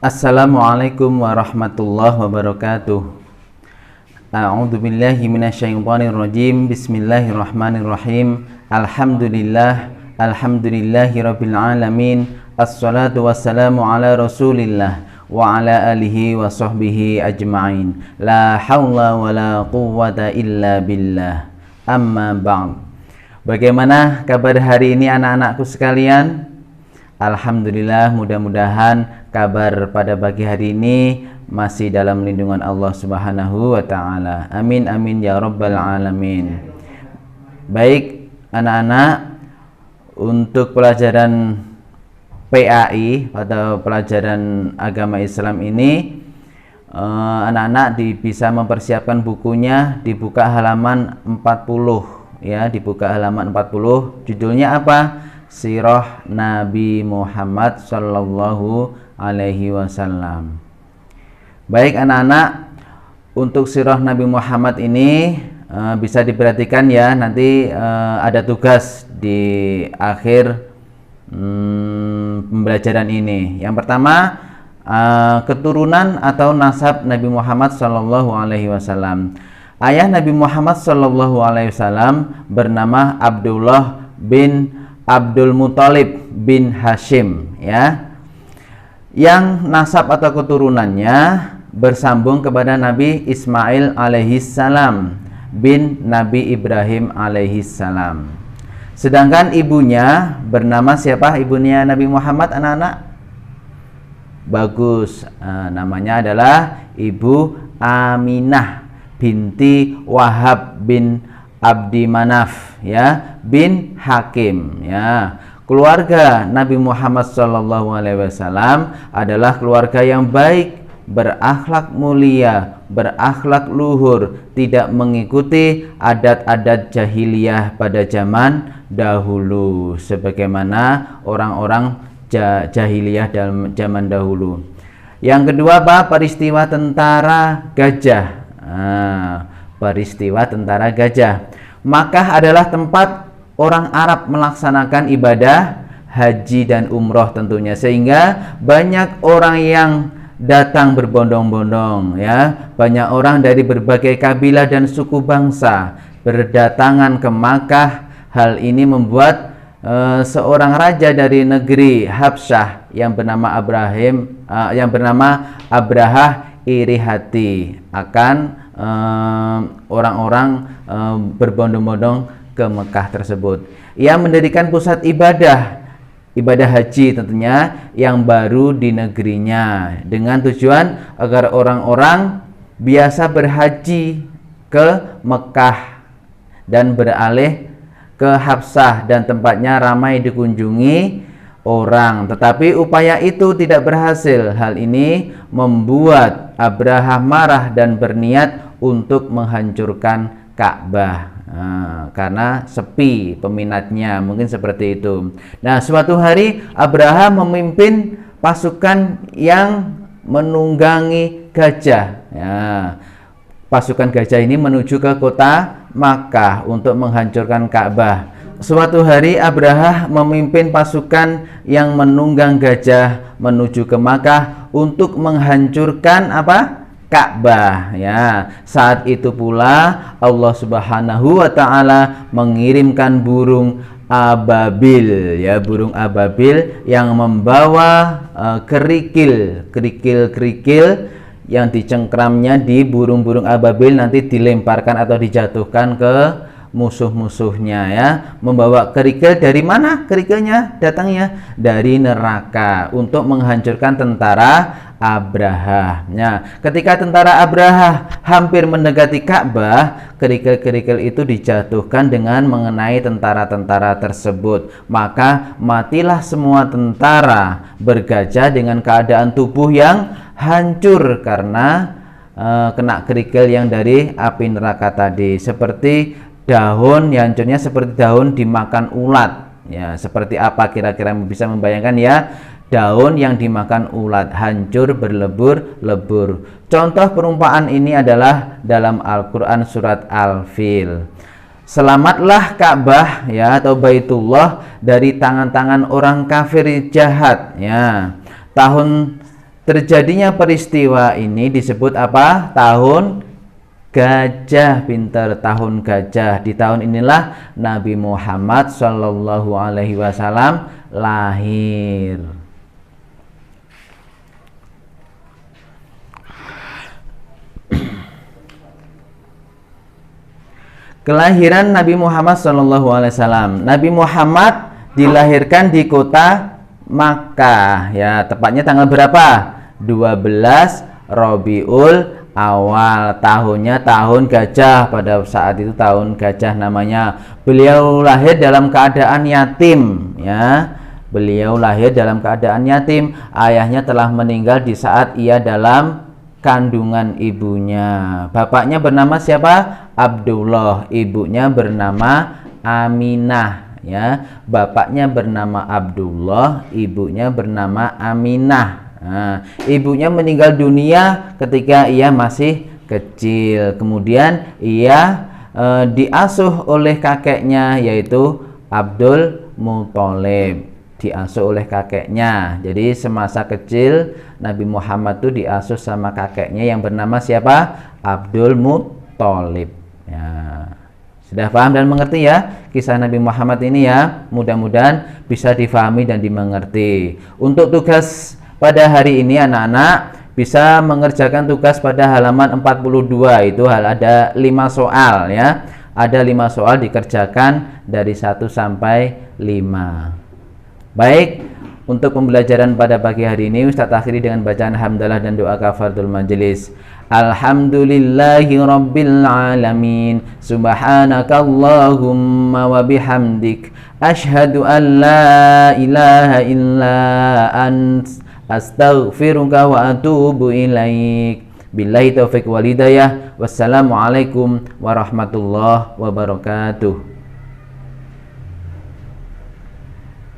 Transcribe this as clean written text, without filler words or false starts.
Assalamualaikum warahmatullahi wabarakatuh. A'udzu billahi minasyaitonir rajim. Bismillahirrahmanirrahim. Alhamdulillahirabbil alamin. Assalatu wassalamu ala Rasulillah wa ala alihi wa sahbihi ajma'in. La haula wala quwwata illa billah. Amma ba'd. Bagaimana kabar hari ini anak-anakku sekalian? Alhamdulillah, mudah-mudahan kabar pada pagi hari ini masih dalam lindungan Allah Subhanahu wa taala. Amin amin ya rabbal alamin. Baik anak-anak, untuk pelajaran PAI atau pelajaran agama Islam ini, anak-anak bisa mempersiapkan bukunya, dibuka halaman 40 ya, dibuka halaman 40. Judulnya apa? Sirah Nabi Muhammad Sallallahu Alaihi Wasallam. Baik anak-anak, untuk sirah Nabi Muhammad ini bisa diperhatikan ya, nanti ada tugas di akhir pembelajaran ini. Yang pertama, keturunan atau nasab Nabi Muhammad Sallallahu Alaihi Wasallam. Ayah Nabi Muhammad Sallallahu Alaihi Wasallam bernama Abdullah bin Abdul Muthalib bin Hashim ya, yang nasab atau keturunannya bersambung kepada Nabi Ismail alaihissalam bin Nabi Ibrahim alaihissalam. Sedangkan ibunya bernama siapa? Ibunya Nabi Muhammad anak-anak? Bagus, namanya adalah Ibu Aminah binti Wahab bin Abdi Manaf ya bin Hakim ya. Keluarga Nabi Muhammad SAW adalah keluarga yang baik, berakhlak mulia, berakhlak luhur, tidak mengikuti adat-adat jahiliyah pada zaman dahulu sebagaimana orang-orang jahiliyah dalam zaman dahulu. Yang kedua apa? Peristiwa tentara gajah. Peristiwa tentara gajah. Makkah adalah tempat orang Arab melaksanakan ibadah haji dan umroh tentunya, sehingga banyak orang yang datang berbondong-bondong ya, banyak orang dari berbagai kabilah dan suku bangsa berdatangan ke Makkah. Hal ini membuat seorang raja dari negeri Habsyah yang bernama Abrahah iri hati akan orang-orang berbondong-bondong ke Mekah tersebut. Ia mendirikan pusat ibadah haji tentunya yang baru di negerinya, dengan tujuan agar orang-orang biasa berhaji ke Mekah dan beralih ke Habsyah dan tempatnya ramai dikunjungi orang. Tetapi upaya itu tidak berhasil. Hal ini membuat Abrahah marah dan berniat untuk menghancurkan Ka'bah karena sepi peminatnya, mungkin seperti itu. Nah, suatu hari Abrahah memimpin pasukan yang menunggangi gajah ya. Pasukan gajah ini menuju ke kota Makkah untuk menghancurkan Ka'bah. Suatu hari Abrahah memimpin pasukan yang menunggang gajah menuju ke Makkah untuk menghancurkan apa? Ka'bah ya. Saat itu pula Allah Subhanahu wa taala mengirimkan burung ababil ya, burung ababil yang membawa kerikil yang dicengkramnya di burung-burung ababil nanti dilemparkan atau dijatuhkan ke musuh-musuhnya ya. Membawa kerikil dari mana? Kerikilnya datangnya dari neraka untuk menghancurkan tentara Abrahah. Nah, ketika tentara Abrahah hampir mendekati Ka'bah, kerikil-kerikil itu dijatuhkan dengan mengenai tentara-tentara tersebut. Maka matilah semua tentara bergajah dengan keadaan tubuh yang hancur karena kena kerikil yang dari api neraka tadi. Seperti daun yang hancurnya seperti daun dimakan ulat ya. Seperti apa kira-kira bisa membayangkan ya? Daun yang dimakan ulat, hancur berlebur-lebur. Contoh perumpamaan ini adalah dalam Al-Quran surat Al-Fil. Selamatlah Ka'bah ya, atau Baitullah dari tangan-tangan orang kafir jahat ya. Tahun Terjadinya peristiwa ini disebut apa? Tahun gajah, pinter, tahun gajah. Di tahun inilah Nabi Muhammad Shallallahu Alaihi Wasallam lahir. Kelahiran Nabi Muhammad Shallallahu Alaihi Wasallam. Nabi Muhammad dilahirkan di kota Makkah, ya, tepatnya tanggal berapa? 12 Rabiul Awal, tahunnya tahun gajah. Pada saat itu tahun gajah namanya. Beliau lahir dalam keadaan yatim, ya. Beliau lahir dalam keadaan yatim. Ayahnya telah meninggal di saat ia dalam kandungan ibunya. Bapaknya bernama siapa? Abdullah. Ibunya bernama Aminah, ya. Bapaknya bernama Abdullah, ibunya bernama Aminah. Nah, ibunya meninggal dunia ketika ia masih kecil. Kemudian ia diasuh oleh kakeknya, yaitu Abdul Muthalib. Diasuh oleh kakeknya. Jadi semasa kecil Nabi Muhammad itu diasuh sama kakeknya yang bernama siapa? Abdul Muthalib. Ya. Sudah paham dan mengerti ya kisah Nabi Muhammad ini ya? Mudah-mudahan bisa difahami dan dimengerti. Untuk tugas pada hari ini anak-anak bisa mengerjakan tugas pada halaman 42. Itu ada 5 soal ya. Ada 5 soal dikerjakan dari 1 sampai 5. Baik, untuk pembelajaran pada pagi hari ini Ustadz akhiri dengan bacaan hamdalah dan doa kafaratul majelis. Alhamdulillahi rabbil alamin. Subhanakallahumma wa bihamdik asyhadu an la ilaha illa ant astaghfiruka wa atubu ilaik. Billahi taufiq wal hidayah. Wassalamualaikum warahmatullahi wabarakatuh.